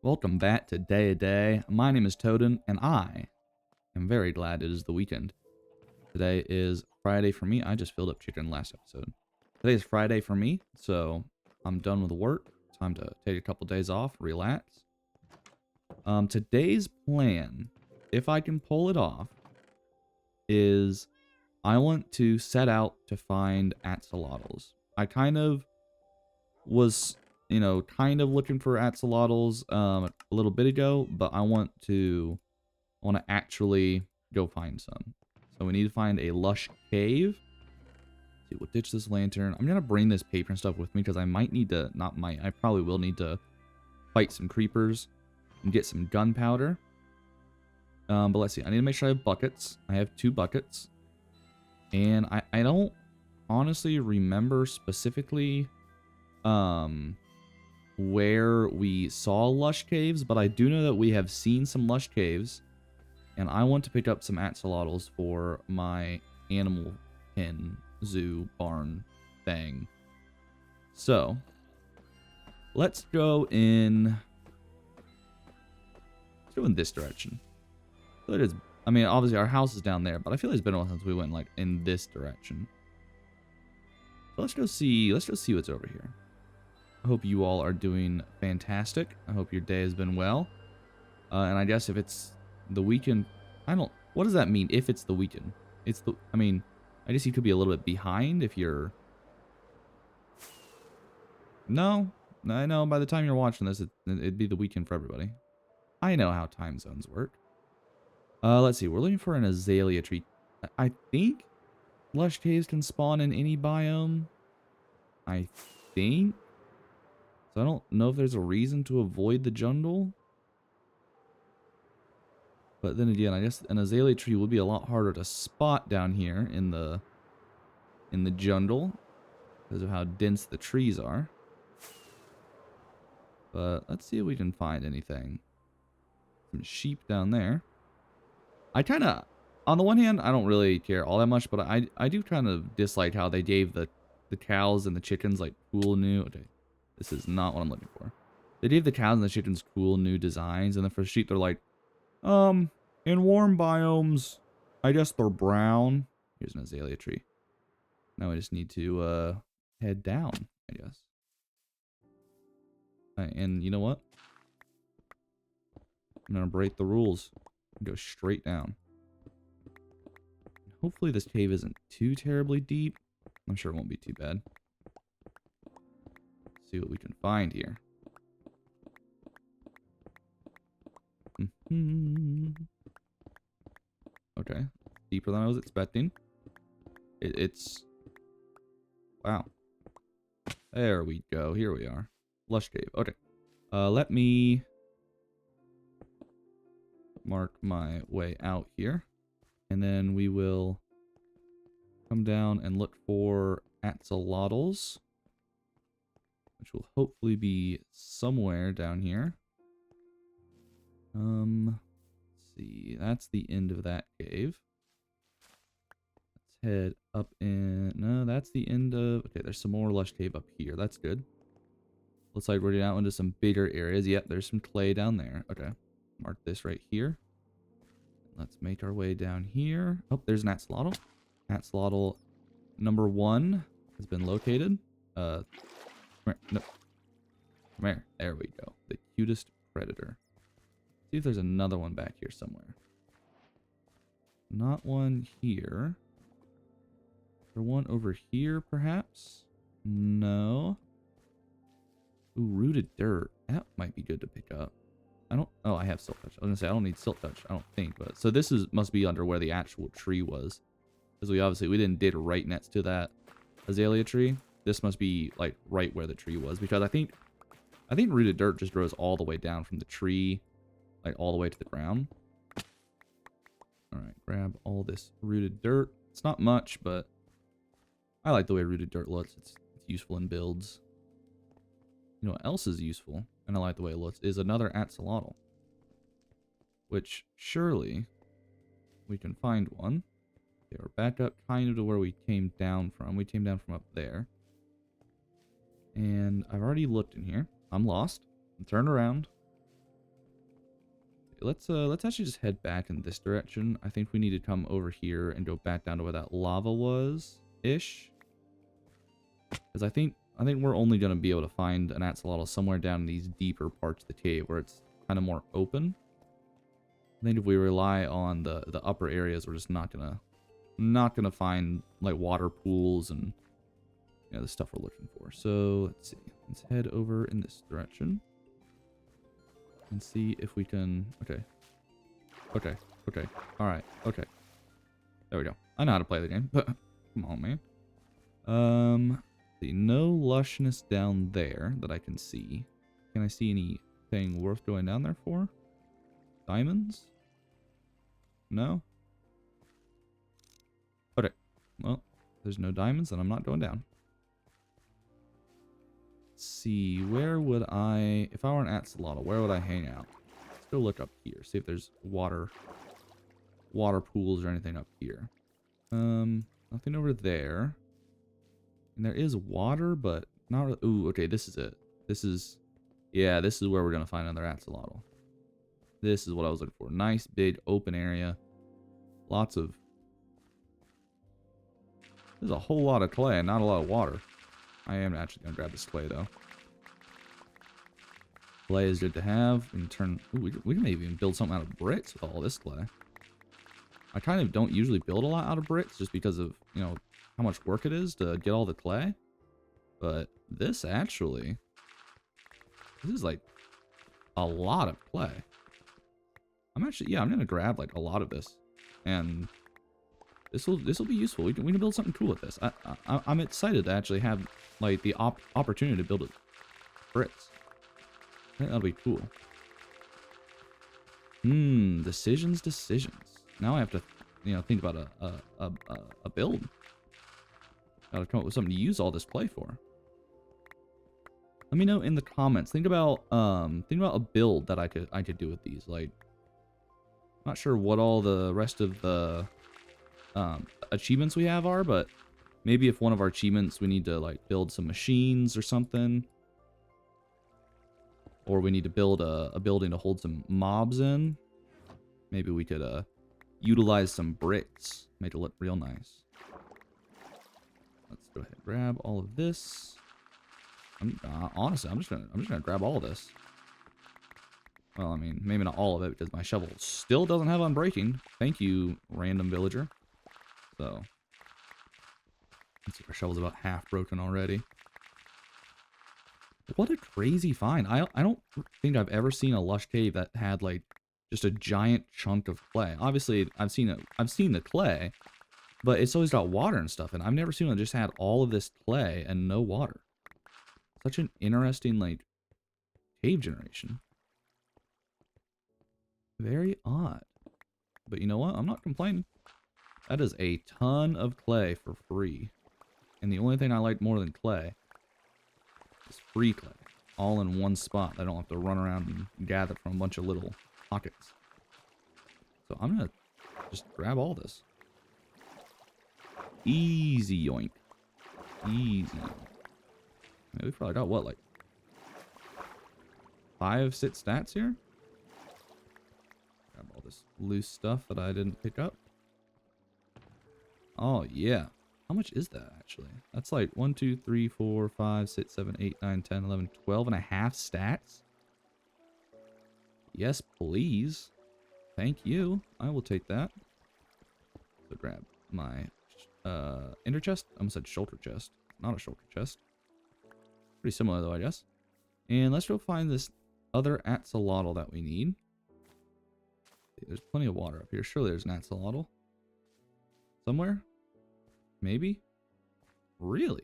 Welcome back to Day a Day. My name is Toden, and I am very glad it is the weekend. Today is Friday for me. I just filled up chicken last episode. Today is Friday for me, so I'm done with work. Time to take a couple days off, relax. Today's plan, if I can pull it off, is I want to set out to find axolotls. I kind of was kind of looking for axolotls a little bit ago, but I want to actually go find some. So we need to find a lush cave. Let's see, we'll ditch this lantern. I'm gonna bring this paper and stuff with me because I might need to, I probably will need to fight some creepers and get some gunpowder. But let's see, I need to make sure I have buckets. I have 2 buckets. And I don't honestly remember specifically where we saw lush caves, but I do know that we have seen some lush caves, and I want to pick up some axolotls for my animal pen zoo barn thing. So let's go in this direction. I mean, obviously our house is down there, but I feel like it's been a while since we went like in this direction. So let's go see what's over here. I hope you all are doing fantastic. I hope your day has been well. And I guess if it's the weekend, what does that mean if it's the weekend? I guess you could be a little bit behind if you're... No, I know by the time you're watching this, it'd be the weekend for everybody. I know how time zones work. Let's see, we're looking for an azalea tree. I think lush caves can spawn in any biome. I think. So I don't know if there's a reason to avoid the jungle. But then again, I guess an azalea tree would be a lot harder to spot down here in the jungle because of how dense the trees are. But let's see if we can find anything. Some sheep down there. I kind of, on the one hand, I don't really care all that much, but I do kind of dislike how they gave the cows and the chickens like cool new... Okay, this is not what I'm looking for. They gave the cows and the chickens cool new designs, and then for sheep they're like, in warm biomes, I guess they're brown. Here's an azalea tree. Now we just need to head down, I guess. And you know what? I'm gonna break the rules and go straight down. Hopefully this cave isn't too terribly deep. I'm sure it won't be too bad. Let's see what we can find here. Okay, deeper than I was expecting. It's... Wow. There we go. Here we are. Lush cave. Okay. Let me mark my way out here. And then we will come down and look for axolotls, which will hopefully be somewhere down here. Let's see. That's the end of that cave. Let's head up in... No, that's the end of... Okay, there's some more lush cave up here. That's good. Looks like we're getting out into some bigger areas. Yep, there's some clay down there. Okay. Mark this right here. Let's make our way down here. Oh, there's an axolotl. Axolotl number 1 has been located. Come here. No. Come here. There we go. The cutest predator. See if there's another one back here somewhere. Not one here. Is there one over here, perhaps? No. Ooh, rooted dirt. That might be good to pick up. Oh, I have silk touch. I was gonna say I don't need silk touch. I don't think, but so this must be under where the actual tree was, because we didn't dig right next to that azalea tree. This must be like right where the tree was, because I think rooted dirt just grows all the way down from the tree, like all the way to the ground. All right, grab all this rooted dirt. It's not much, but I like the way rooted dirt looks. It's useful in builds. You know what else is useful, and I like the way it looks, is another axolotl. Which, surely, we can find one. Okay, we're back up kind of to where we came down from. We came down from up there. And I've already looked in here. I'm lost. I'm turned around. Let's actually just head back in this direction. I think we need to come over here and go back down to where that lava was ish. Because I think we're only gonna be able to find an axolotl somewhere down in these deeper parts of the cave where it's kind of more open. I think if we rely on the upper areas, we're just not gonna find like water pools and the stuff we're looking for. So let's see. Let's head over in this direction and see if we can. Okay. All right. Okay. There we go. I know how to play the game. Come on, man. See, no lushness down there that I can see. Can I see anything worth going down there for? Diamonds? No? Okay. Well, there's no diamonds, and I'm not going down. Let's see, where would I... If I were an axolotl, where would I hang out? Let's go look up here. See if there's water pools or anything up here. Nothing over there. And there is water, but not... Ooh, okay, this is it. Yeah, this is where we're going to find another axolotl. This is what I was looking for. Nice, big, open area. Lots of... There's a whole lot of clay and not a lot of water. I am actually going to grab this clay, though. Clay is good to have. We can turn... Ooh, we can maybe even build something out of bricks with all this clay. I kind of don't usually build a lot out of bricks just because of, how much work it is to get all the clay. But this actually... This is like a lot of clay. I'm going to grab like a lot of this. And this will be useful. We can build something cool with this. I'm excited to actually have like the opportunity to build it bricks. I think that'll be cool. Decisions. Now I have to, think about a build. Gotta come up with something to use all this clay for. Let me know in the comments. Think about a build that I could do with these. Like, not sure what all the rest of the achievements we have are, but maybe if one of our achievements we need to like build some machines or something, or we need to build a building to hold some mobs in. Maybe we could utilize some bricks, make it look real nice. Let's go ahead and grab all of this. Honestly, I'm just gonna grab all of this. Well, I mean, maybe not all of it because my shovel still doesn't have unbreaking. Thank you, random villager. So, let's see, our shovel's about half broken already. What a crazy find! I don't think I've ever seen a lush cave that had like just a giant chunk of clay. Obviously, I've seen the clay, but it's always got water and stuff, and I've never seen one that just had all of this clay and no water. Such an interesting like cave generation. Very odd. But you know what? I'm not complaining. That is a ton of clay for free. And the only thing I like more than clay is free clay. All in one spot. I don't have to run around and gather from a bunch of little pockets. So I'm going to just grab all this. Easy yoink. Easy yoink. Yeah, we've probably got what, like 5, 6 stats here? Grab all this loose stuff that I didn't pick up. Oh, yeah. How much is that, actually? That's like 1, 2, 3, 4, 5, 6, 7, 8, 9, 10, 11, 12 and a half stats? Yes, please. Thank you. I will take that. So grab my inner chest. I almost said shoulder chest. Not a shoulder chest. Pretty similar, though, I guess. And let's go find this other axolotl that we need. There's plenty of water up here. Surely there's an axolotl. Somewhere? Maybe? Really?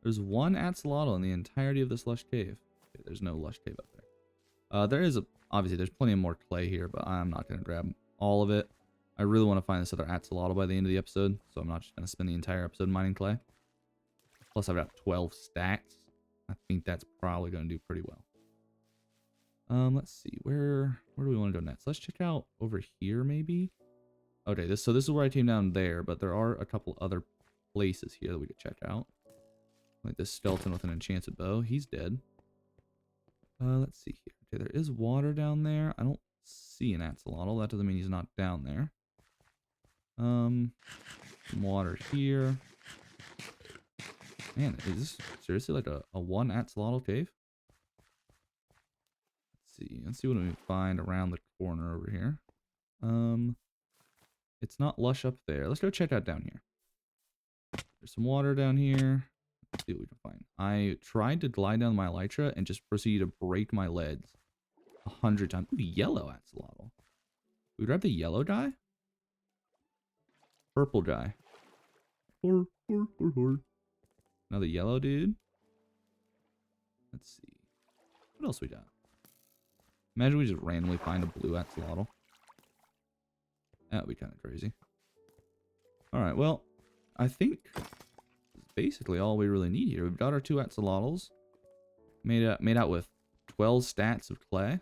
There's one axolotl in the entirety of this lush cave. Okay, there's no lush cave up there. There is obviously there's plenty more clay here, but I'm not going to grab all of it. I really want to find this other axolotl by the end of the episode, so I'm not just going to spend the entire episode mining clay. Plus I've got 12 stacks. I think that's probably going to do pretty well. Let's see, where do we want to go next? Let's check out over here, maybe. Okay, so this is where I came down there, but there are a couple other places here that we could check out. Like this skeleton with an enchanted bow. He's dead. Let's see here. Okay, there is water down there. I don't see an axolotl. That doesn't mean he's not down there. Some water here. Man, is this seriously like a one axolotl cave? Let's see what we can find around the corner over here. It's not lush up there. Let's go check out down here. There's some water down here. Let's see what we can find. I tried to glide down my elytra and just proceeded to break my legs 100 times. Ooh, yellow axolotl. We grab the yellow guy? Purple guy. Another yellow dude. Let's see. What else we got? Imagine we just randomly find a blue axolotl. That would be kind of crazy. Alright, well, I think that's basically all we really need here. We've got our 2 axolotls. Made out with 12 stacks of clay. I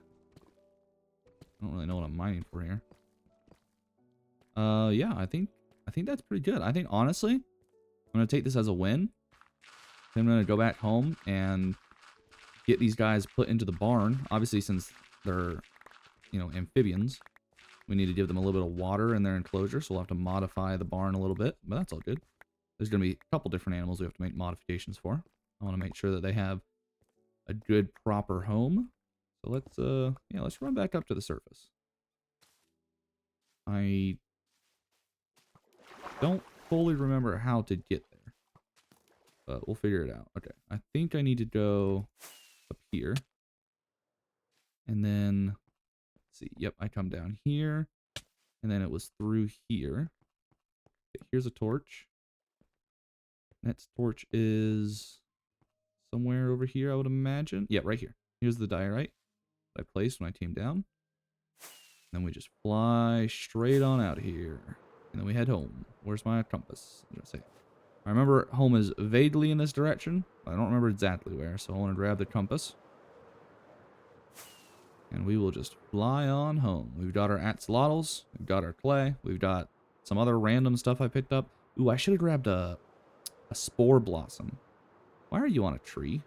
don't really know what I'm mining for here. Yeah, I think that's pretty good. I think, honestly, I'm going to take this as a win. I'm going to go back home and get these guys put into the barn. Obviously, since they're, you know, amphibians, we need to give them a little bit of water in their enclosure, so we'll have to modify the barn a little bit, but that's all good. There's going to be a couple different animals we have to make modifications for. I want to make sure that they have a good, proper home. So let's run back up to the surface. I don't fully remember how to get there, but we'll figure it out. Okay, I think I need to go up here. And then, let's see, yep, I come down here. And then it was through here. Okay, here's a torch. Next torch is somewhere over here, I would imagine. Yeah, right here. Here's the diorite that I placed when I came down. Then we just fly straight on out here. And then we head home. Where's my compass? I'm gonna say. I remember home is vaguely in this direction. I don't remember exactly where, so I want to grab the compass. And we will just fly on home. We've got our axolotls. We've got our clay. We've got some other random stuff I picked up. Ooh, I should have grabbed a spore blossom. Why are you on a tree?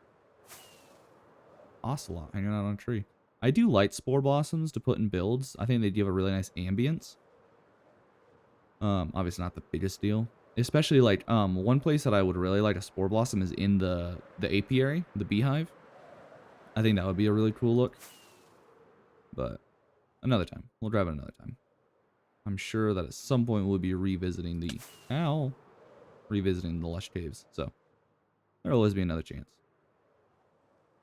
Ocelot hanging out on a tree. I do like spore blossoms to put in builds. I think they give a really nice ambience. Obviously not the biggest deal. Especially like one place that I would really like a spore blossom is in the apiary, the beehive. I think that would be a really cool look. But another time. We'll grab it another time. I'm sure that at some point we'll be revisiting the lush caves. So there'll always be another chance.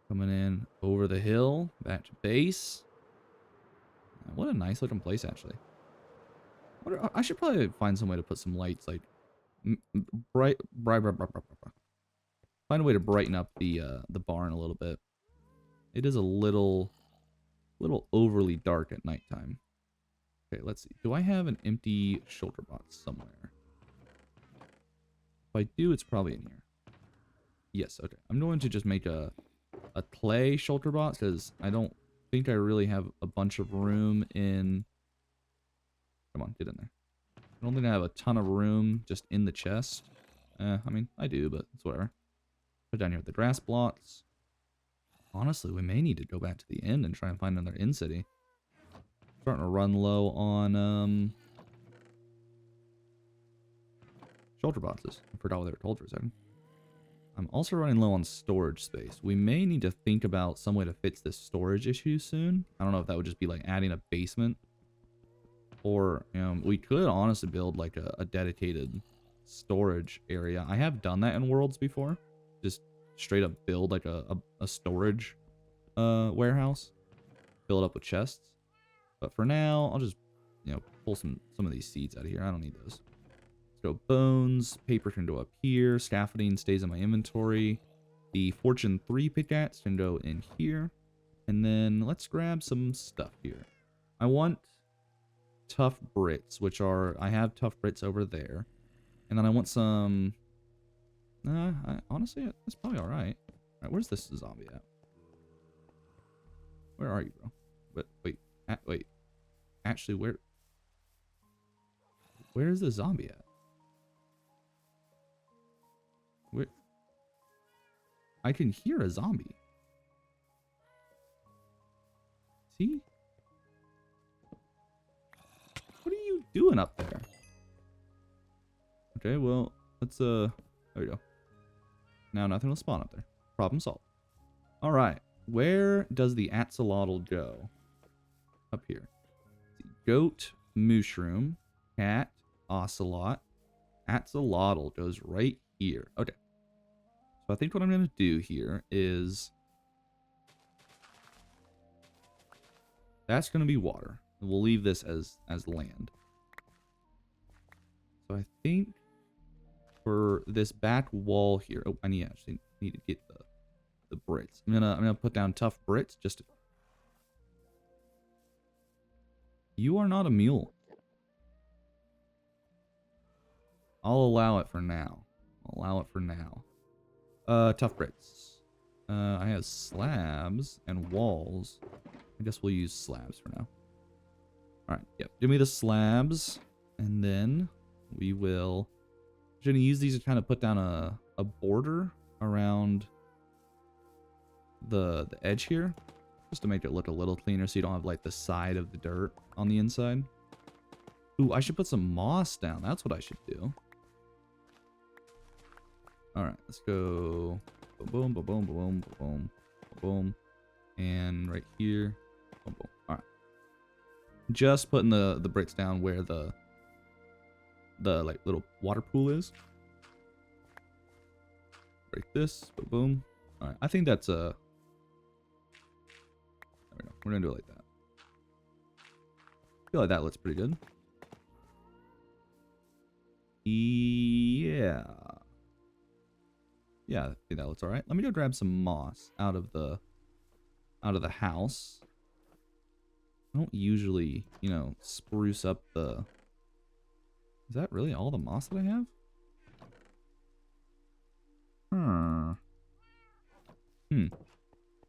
Coming in over the hill, back to base. What a nice looking place, actually. I should probably find some way to put some lights, like bright. Find a way to brighten up the barn a little bit. It is a little overly dark at nighttime. Okay, let's see. Do I have an empty shoulder box somewhere? If I do, it's probably in here. Yes, okay. I'm going to just make a clay shoulder box because I don't think I really have a bunch of room in... Come on, get in there. I don't think I have a ton of room just in the chest. I mean, I do, but it's whatever. Put down here the grass blocks. Honestly, we may need to go back to the inn and try and find another inn city. Starting to run low on shoulder boxes. I forgot what they were told for a second. I'm also running low on storage space. We may need to think about some way to fix this storage issue soon. I don't know if that would just be like adding a basement. Or, we could honestly build like a dedicated storage area. I have done that in Worlds before. Just straight up build like a storage warehouse. Fill it up with chests. But for now, I'll just, pull some of these seeds out of here. I don't need those. Let's go bones. Paper can go up here. Scaffolding stays in my inventory. The Fortune 3 pickaxe can go in here. And then let's grab some stuff here. I want tough bricks, which are... I have tough bricks over there. And then I want some... honestly, that's probably alright. Alright, where's this zombie at? Where are you, bro? But wait. Wait. Actually, where is the zombie at? Where? I can hear a zombie. See? doing up there? Okay, well, let's, there we go. Now nothing will spawn up there. Problem solved. All right, where does the axolotl go? Up here. Goat, mushroom, cat, ocelot, axolotl goes right here. Okay. So I think what I'm going to do here is... That's going to be water. We'll leave this as land. So I think for this back wall here... Oh, I actually need to get the bricks. I'm gonna put down tough bricks just to... You are not a mule. I'll allow it for now. Tough bricks. I have slabs and walls. I guess we'll use slabs for now. Alright, yep. Give me the slabs. And then we will... I'm going to use these to kind of put down a border around the edge here. Just to make it look a little cleaner so you don't have like the side of the dirt on the inside. Ooh, I should put some moss down. That's what I should do. Alright, let's go boom, boom, boom, boom, boom, boom, boom. And right here. Boom, boom. Alright. Just putting the bricks down where the like little water pool is. Break this. Boom, boom. Alright, I think that's a... There we go. We're gonna do it like that. I feel like that looks pretty good. Yeah. Yeah, I think that looks alright. Let me go grab some moss out of the house. I don't usually, you know, spruce up the... Is that really all the moss that I have?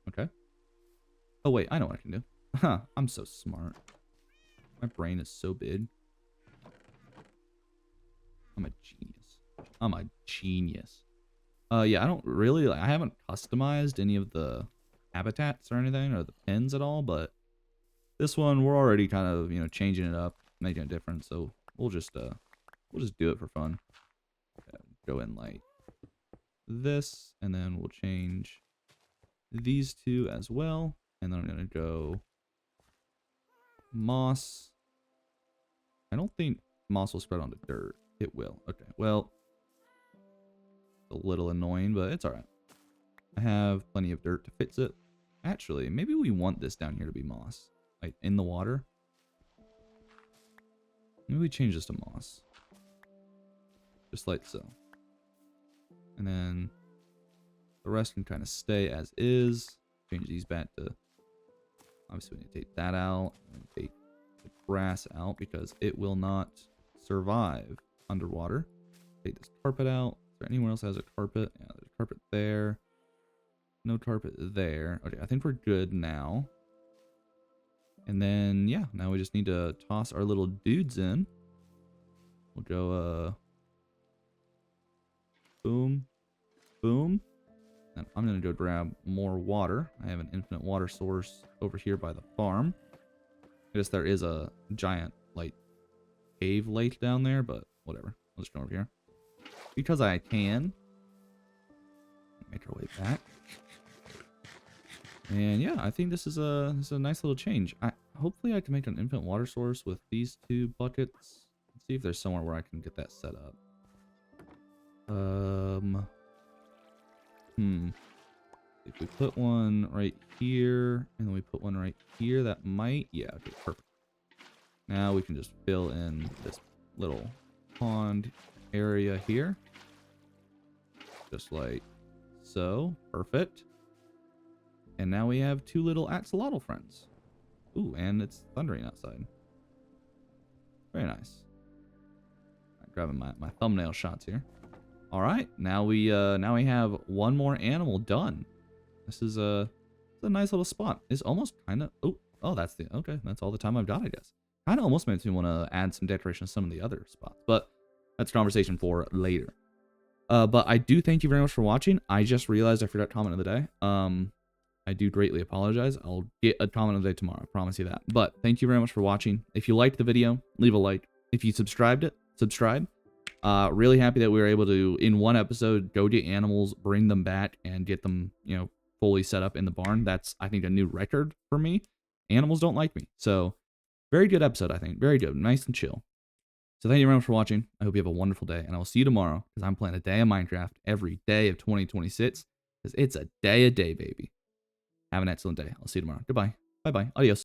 Okay. Oh wait, I know what I can do. Huh, I'm so smart. My brain is so big. I'm a genius. Yeah, I don't really, I haven't customized any of the habitats or anything, or the pens at all, but this one, we're already kind of, you know, changing it up, making it different, so we'll just do it for fun. Go in like this, and then we'll change these two as well, and then I'm gonna go moss. I don't think moss will spread onto dirt. It will. Okay, well, a little annoying, but it's alright. I have plenty of dirt to fix it. Actually, maybe we want this down here to be moss, like in the water. Maybe we change this to moss. Just like so. And then the rest can kind of stay as is. Change these back to... Obviously, we need to take that out. And take the grass out because it will not survive underwater. Take this carpet out. Is there anyone else that has a carpet? Yeah, there's a carpet there. No carpet there. Okay, I think we're good now. And then, yeah, now we just need to toss our little dudes in. We'll go, boom, boom. And I'm going to go grab more water. I have an infinite water source over here by the farm. I guess there is a giant, like, cave lake down there, but whatever. I'll just go over here. Because I can. Make our way back. And yeah, I think this is a nice little change. Hopefully I can make an infinite water source with these two buckets. Let's see if there's somewhere where I can get that set up. If we put one right here and then we put one right here, that might, yeah, okay, perfect. Now we can just fill in this little pond area here. Just like so. Perfect. And now we have two little axolotl friends. Ooh, and it's thundering outside. Very nice. I'm grabbing my thumbnail shots here. All right, now we have one more animal done. This is a nice little spot. It's almost kind of oh that's all the time I've got, I guess. Kind of almost makes me want to add some decoration to some of the other spots, but that's a conversation for later. But I do thank you very much for watching. I just realized I forgot comment of the day. I do greatly apologize. I'll get a comment of the day tomorrow. I promise you that. But thank you very much for watching. If you liked the video, leave a like. if you subscribe. Really happy that we were able to, in one episode, go get animals, bring them back, and get them, you know, fully set up in the barn. That's, I think, a new record for me. Animals don't like me. So, very good episode, I think. Very good. Nice and chill. So thank you very much for watching. I hope you have a wonderful day, and I will see you tomorrow, because I'm playing a day of Minecraft every day of 2026, because it's a day, baby. Have an excellent day. I'll see you tomorrow. Goodbye. Bye-bye. Adios.